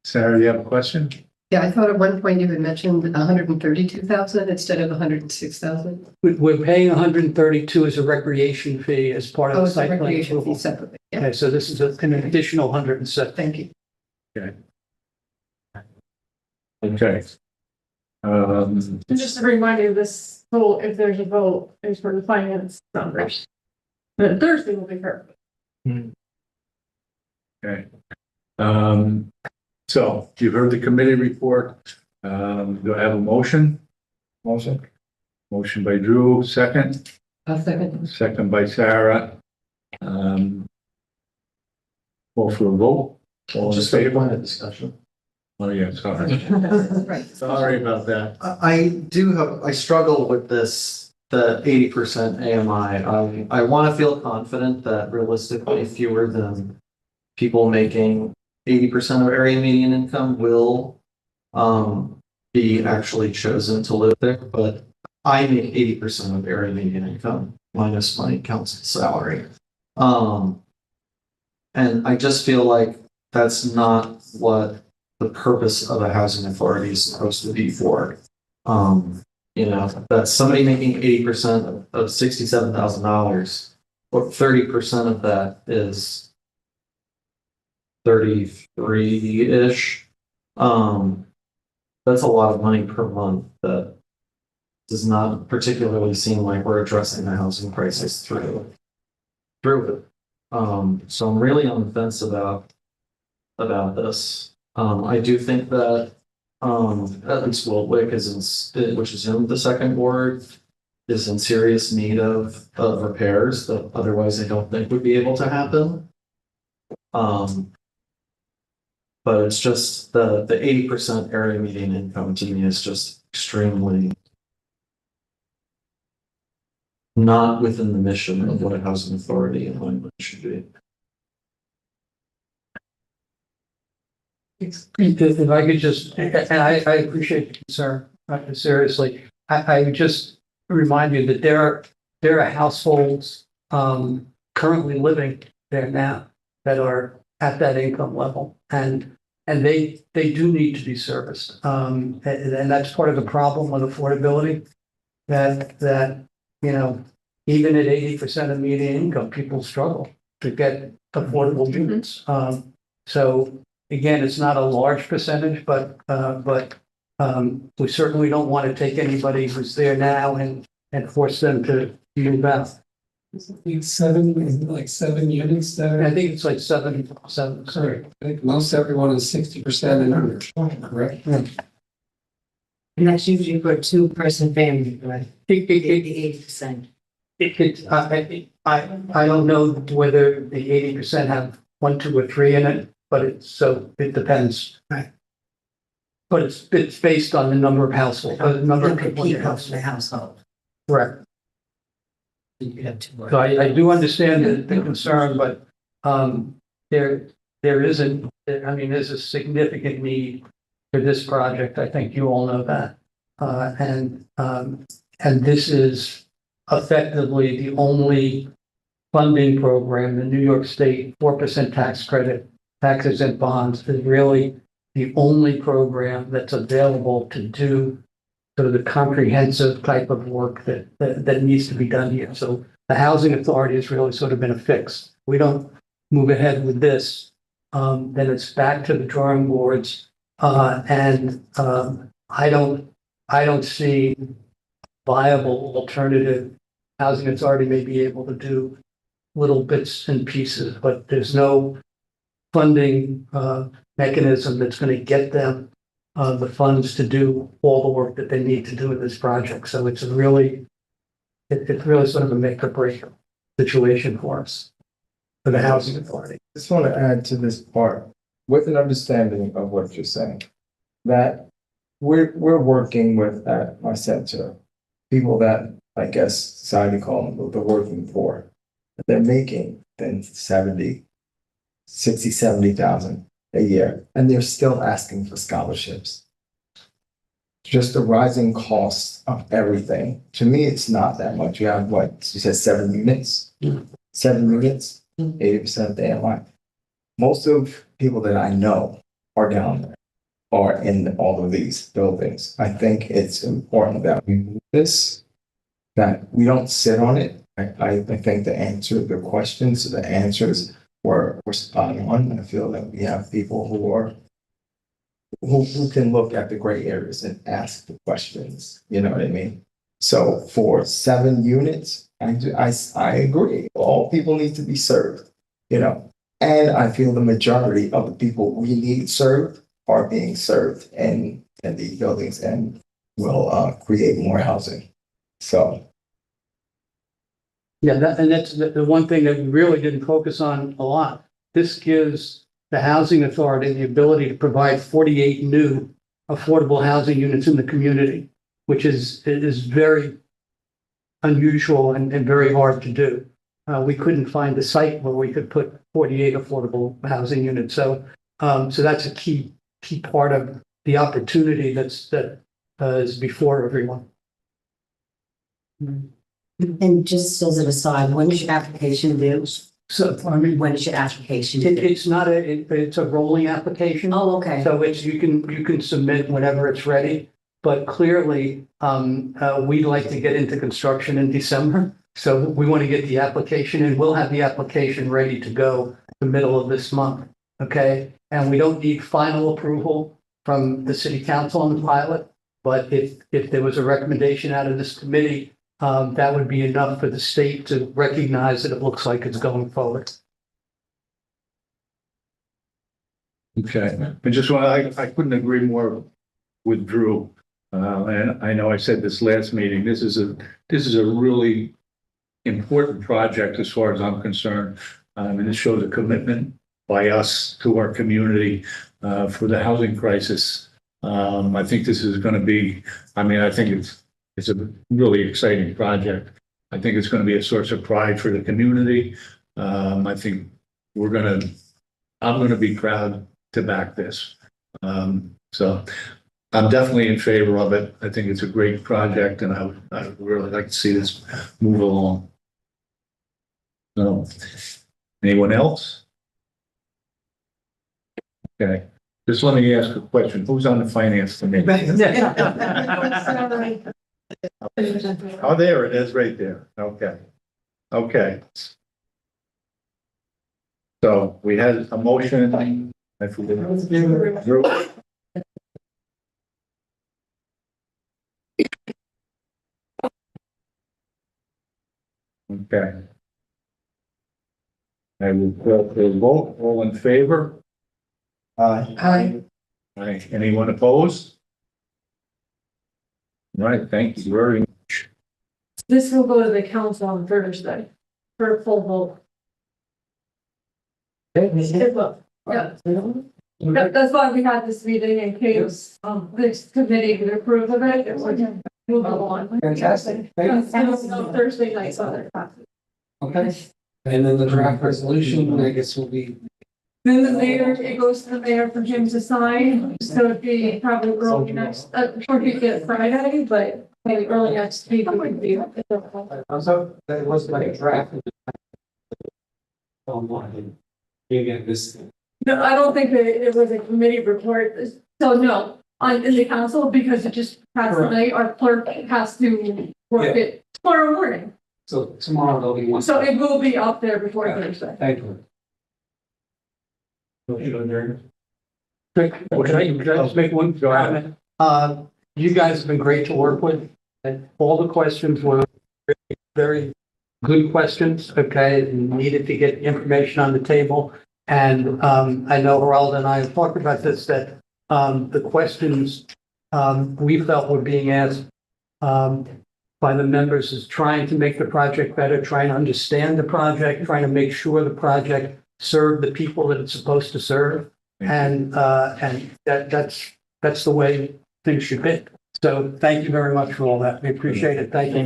Sarah, you have a question? Yeah, I thought at one point you had mentioned 132,000 instead of 106,000. We're paying 132 as a recreation fee as part of Oh, the it's a site plan recreation fee approval. separately. Yeah, Okay, so this is an additional 107. thank you. Okay. And just a reminder, this vote, if there's a vote, is for the finance numbers. Then Thursday will be perfect. Okay. So you've heard the committee report. Do I have a motion? Motion by Drew, second. A second. Second by Sarah. Call for a vote. All in Just a favor? point of discussion. Oh, yeah, sorry. Right. Sorry about that. I struggle with this, the 80% AMI. I want to feel confident that realistically fewer than people making 80% of area median income will be actually chosen to live there, but I make 80% of area median income minus my council salary. And I just feel like that's not what the purpose of a housing authority is supposed to be for. That somebody making 80% of $67,000 what 30% of that is 33-ish. That's a lot of money per month that does not particularly seem like we're addressing the housing crisis through it. So I'm really on the fence about this. I do think that at least Wiltwick which is in the second ward, is in serious need of repairs that otherwise I don't think would be able to happen. But it's just the 80% area median income to me is just extremely not within the mission of what a housing authority in Homeland should be. If I could just, and I appreciate the concern, seriously, I would just remind you that there are households currently living there now that are at that income level, and they do need to be serviced. And that's part of the problem with affordability, that even at 80% of median income, people struggle to get affordable units. So again, it's not a large percentage, but we certainly don't want to take anybody who's there now and force them to move out. Seven units there. I think it's like seven. Sorry, I think most everyone is 60% and under, correct? And that's usually for a two-person family, right? The 80%. I don't know whether the 80% have 1, 2, or 3 in it, but it depends. Right. But it's based on the number of households, the number of people in your in house. the household. Correct. You have two. So I do understand the concern, but there isn't, there's a significant need for this project. I think you all know that. And this is effectively the only funding program, the New York State 4% tax credit, taxes and bonds is really the only program that's available to do sort of the comprehensive type of work that needs to be done here. So the housing authority has really sort of been a fix. We don't move ahead with this, then it's back to the drawing boards. I don't see viable alternative. Housing authority may be able to do little bits and pieces, but there's no funding mechanism that's going to get them the funds to do all the work that they need to do in this project. So it's really sort of a make or break situation for us, for the housing authority. I just want to add to this part with an understanding of what you're saying, that we're working with at my center, people that I guess society call them the working poor. They're making then 70,000 a year, and they're still asking for scholarships. Just the rising cost of everything. To me, it's not that much. You have what you said, 7 units, 7 units, 80% of the AMI. Most of people that I know are down there, are in all of these buildings. I think it's important that we move this, that we don't sit on it. I think the answers were spot on. I feel that we have people who can look at the gray areas and ask the questions. You know what I mean? So for 7 units, I agree. All people need to be served, and I feel the majority of the people we need served are being served in these buildings and will create more housing. So. Yeah, that's the one thing that we really didn't focus on a lot. This gives the housing authority the ability to provide 48 new affordable housing units in the community, which is very unusual and very hard to do. We couldn't find a site where we could put 48 affordable housing units. So that's a key part of the opportunity that is before everyone. And just as an aside, when is your application due? So, When is your application due? it's a rolling application. Oh, okay. So you can submit whenever it's ready, but clearly, we'd like to get into construction in December. So we want to get the application and we'll have the application ready to go the middle of this month. Okay? And we don't need final approval from the city council on the pilot. But if there was a recommendation out of this committee, that would be enough for the state to recognize that it looks like it's going forward. Okay, I couldn't agree more with Drew. And I know I said this last meeting, this is a really important project as far as I'm concerned. And it shows a commitment by us to our community, for the housing crisis. I think this is going to be, I think it's a really exciting project. I think it's going to be a source of pride for the community. I think I'm going to be proud to back this. So I'm definitely in favor of it. I think it's a great project and I would really like to see this move along. So, anyone else? Okay, just let me ask a question. Who's on the finance committee? Oh, there it is right there. Okay. Okay. So we had a motion. I forget. Drew? Okay. I will call for a vote. All in favor? Aye. Aye. Anyone opposed? All right, thank you very much. This will go to the council on Thursday for a full vote. It will, yeah. That's why we had this meeting in case, this committee would approve of it, it would move along. Fantastic. Thursday night, so they're passing. Okay. And then the draft resolution, I guess, will be. Then the mayor, it goes to the mayor for him to sign, so it'd be probably early next, before we get Friday, but maybe early next week it would be. Also, that was like a draft. Online. You get this. No, I don't think that it was a committee report, so no, in the council, because it just passed tonight, our clerk has to work it tomorrow morning. So tomorrow there'll be one. So it will be up there before Thursday. Thank you. Could I just make one comment? You guys have been great to work with, and all the questions were very good questions, okay, and needed to get information on the table. And I know Harold and I have talked about this, that the questions we felt were being asked by the members is trying to make the project better, trying to understand the project, trying to make sure the project served the people that it's supposed to serve. And that's the way things should be. So thank you very much for all that. We appreciate it. Thank you.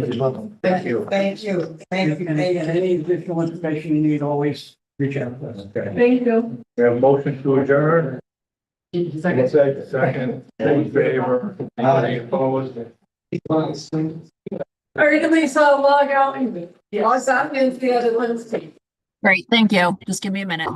Thank you. Thank you. Thank you. And any additional information you need, always reach out to us. Okay. Thank you. We have a motion to adjourn. Second. All in favor? Anybody opposed? All right, Lisa, log out. Log out into the other ones. Great, thank you. Just give me a minute.